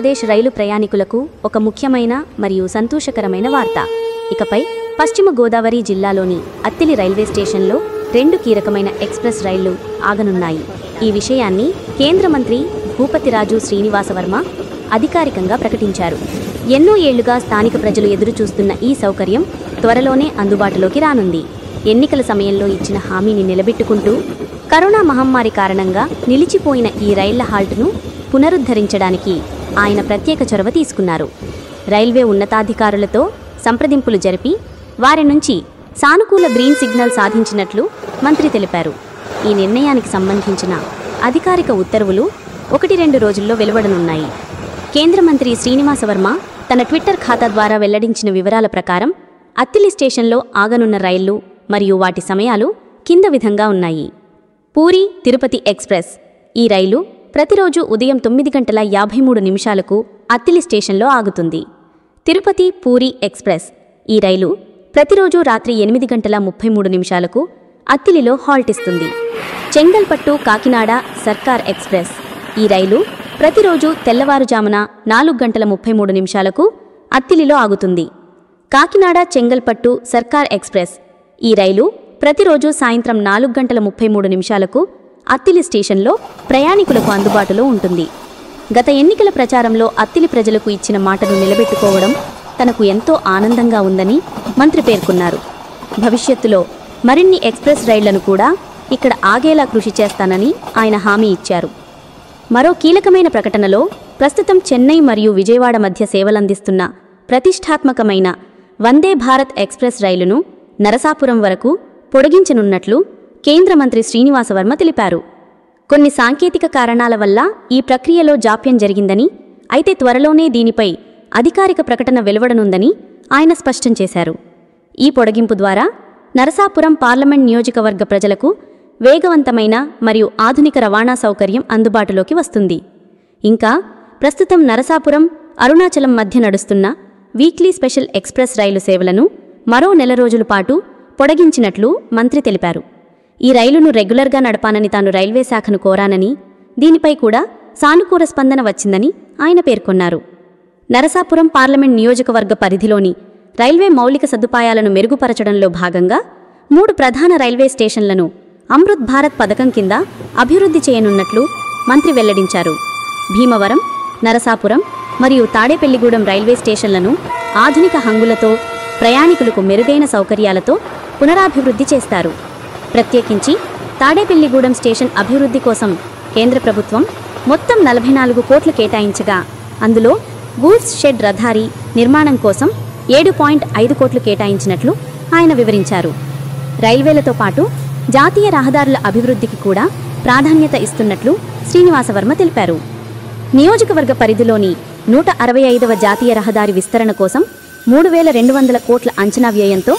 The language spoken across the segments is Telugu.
ఆంధ్రప్రదేశ్ రైలు ప్రయాణికులకు ఒక ముఖ్యమైన మరియు సంతోషకరమైన వార్త. ఇకపై పశ్చిమ గోదావరి జిల్లాలోని అత్తిలి రైల్వే స్టేషన్లో 2 కీలకమైన ఎక్స్‌ప్రెస్ రైళ్లు ఆగనున్నాయి. ఈ విషయాన్ని కేంద్ర మంత్రి భూపతిరాజు శ్రీనివాసవర్మ అధికారికంగా ప్రకటించారు. ఎన్నో ఏళ్లుగా స్థానిక ప్రజలు ఎదురుచూస్తున్న ఈ సౌకర్యం త్వరలోనే అందుబాటులోకి రానుంది. ఎన్నికల సమయంలో ఇచ్చిన హామీని నిలబెట్టుకుంటూ కరోనా మహమ్మారి కారణంగా నిలిచిపోయిన ఈ రైళ్ల హాల్ట్ను పునరుద్ధరించడానికి ఆయన ప్రత్యేక చొరవ తీసుకున్నారు. రైల్వే ఉన్నతాధికారులతో సంప్రదింపులు జరిపి వారి నుంచి సానుకూల గ్రీన్ సిగ్నల్ సాధించినట్లు మంత్రి తెలిపారు. ఈ నిర్ణయానికి సంబంధించిన అధికారిక ఉత్తర్వులు 1-2 రోజుల్లో వెలువడనున్నాయి. కేంద్ర మంత్రి శ్రీనివాసవర్మ తన ట్విట్టర్ ఖాతా ద్వారా వెల్లడించిన వివరాల ప్రకారం అత్తిలి స్టేషన్లో ఆగనున్న రైళ్లు మరియు వాటి సమయాలు కింద విధంగా ఉన్నాయి. పూరి తిరుపతి ఎక్స్‌ప్రెస్. ఈ రైలు ప్రతిరోజు ఉదయం 9:53 అత్తిలి స్టేషన్లో ఆగుతుంది. తిరుపతి పూరి ఎక్స్‌ప్రెస్. ఈ రైలు ప్రతిరోజు రాత్రి 8:33 అత్తిలిలో హాల్ట్ ఇస్తుంది. చెంగల్పట్టు కాకినాడ సర్కార్ ఎక్స్‌ప్రెస్. ఈ రైలు ప్రతిరోజు తెల్లవారుజామున 4:33 అత్తిలిలో ఆగుతుంది. కాకినాడ చెంగల్పట్టు సర్కార్ ఎక్స్‌ప్రెస్. ఈ రైలు ప్రతిరోజు సాయంత్రం 4:33 అత్తిలి స్టేషన్లో ప్రయాణికులకు అందుబాటులో ఉంటుంది. గత ఎన్నికల ప్రచారంలో అత్తిలి ప్రజలకు ఇచ్చిన మాటను నిలబెట్టుకోవడం తనకు ఎంతో ఆనందంగా ఉందని మంత్రి పేర్కొన్నారు. భవిష్యత్తులో మరిన్ని ఎక్స్‌ప్రెస్ రైళ్లను కూడా ఇక్కడ ఆగేలా కృషి చేస్తానని ఆయన హామీ ఇచ్చారు. మరో కీలకమైన ప్రకటనలో ప్రస్తుతం చెన్నై మరియు విజయవాడ మధ్య సేవలందిస్తున్న ప్రతిష్టాత్మకమైన వందే భారత్ ఎక్స్‌ప్రెస్ రైలును నరసాపురం వరకు పొడిగించనున్నట్లు కేంద్ర మంత్రి శ్రీనివాసవర్మ తెలిపారు. కొన్ని సాంకేతిక కారణాల వల్ల ఈ ప్రక్రియలో జాప్యం జరిగిందని, అయితే త్వరలోనే దీనిపై అధికారిక ప్రకటన వెలువడనుందని ఆయన స్పష్టం చేశారు. ఈ పొడిగింపు ద్వారా నరసాపురం పార్లమెంట్ నియోజకవర్గ ప్రజలకు వేగవంతమైన మరియు ఆధునిక రవాణా సౌకర్యం అందుబాటులోకి వస్తుంది. ఇంకా ప్రస్తుతం నరసాపురం అరుణాచలం మధ్య నడుస్తున్న వీక్లీ స్పెషల్ ఎక్స్‌ప్రెస్ రైలు సేవలను మరో 1 రోజుల పాటు పొడిగించినట్లు మంత్రి తెలిపారు. ఈ రైలును రెగ్యులర్గా నడపానని తాను రైల్వే శాఖను కోరానని, దీనిపై కూడా సానుకూల స్పందన వచ్చిందని ఆయన పేర్కొన్నారు. నరసాపురం పార్లమెంట్ నియోజకవర్గ పరిధిలోని రైల్వే మౌలిక సదుపాయాలను మెరుగుపరచడంలో భాగంగా 3 ప్రధాన రైల్వే స్టేషన్లను అమృత్ భారత్ పథకం కింద అభివృద్ధి చేయనున్నట్లు మంత్రి వెల్లడించారు. భీమవరం, నరసాపురం మరియు తాడేపల్లిగూడెం రైల్వే స్టేషన్లను ఆధునిక హంగులతో, ప్రయాణికులకు మెరుగైన సౌకర్యాలతో పునరాభివృద్ధి చేస్తారు. ప్రత్యేకించి తాడేపల్లిగూడెం స్టేషన్ అభివృద్ధి కోసం కేంద్ర ప్రభుత్వం మొత్తం 44 కోట్లు కేటాయించగా, అందులో గూడ్స్ షెడ్ రహదారి నిర్మాణం కోసం 7.5 కోట్లు కేటాయించినట్లు ఆయన వివరించారు. రైల్వేలతో పాటు జాతీయ రహదారుల అభివృద్ధికి కూడా ప్రాధాన్యత ఇస్తున్నట్లు శ్రీనివాసవర్మ తెలిపారు. నియోజకవర్గ పరిధిలోని 165వ జాతీయ రహదారి విస్తరణ కోసం 3,200 కోట్ల అంచనా వ్యయంతో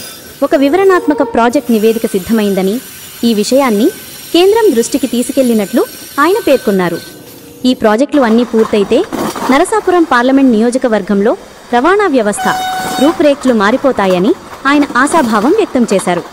ఒక వివరణాత్మక ప్రాజెక్ట్ నివేదిక సిద్ధమైందని, ఈ విషయాన్ని కేంద్రం దృష్టికి తీసుకెళ్లినట్లు ఆయన పేర్కొన్నారు. ఈ ప్రాజెక్టులు అన్నీ పూర్తయితే నరసాపురం పార్లమెంట్ నియోజకవర్గంలో రవాణా వ్యవస్థ రూపురేఖలు మారిపోతాయని ఆయన ఆశాభావం వ్యక్తం చేశారు.